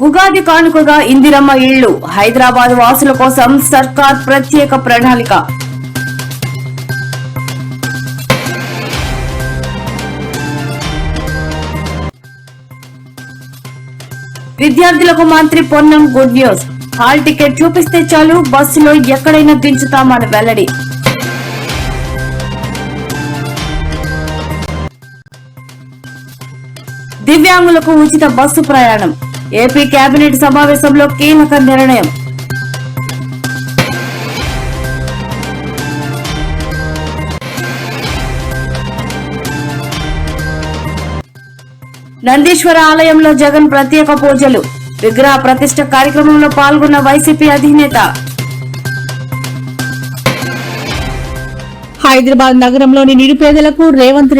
ఉగాది కానుకగా ఇందిరమ్మ ఇళ్లు హైదరాబాద్ వాసుల కోసం సర్కార్ ప్రత్యేక ప్రణాళిక. విద్యార్థులకు మంత్రి Ponnam good news. Hall ticket చూపిస్తే చాలు బస్సులో ఎక్కడైనా దించుతామని వెల్లడి. దివ్యాంగులకు ఉచిత బస్సు ప్రయాణం. ఏపీ కేబినెట్ సమావేశంలో కీలక నిర్ణయం. నందీశ్వర ఆలయంలో జగన్ ప్రత్యేక పూజలు. విగ్రహ ప్రతిష్ఠ కార్యక్రమంలో పాల్గొన్న వైసీపీ అధినేత. హైదరాబాద్ నగరంలోని నిరుపేదలకు రేవంత్ రెడ్డి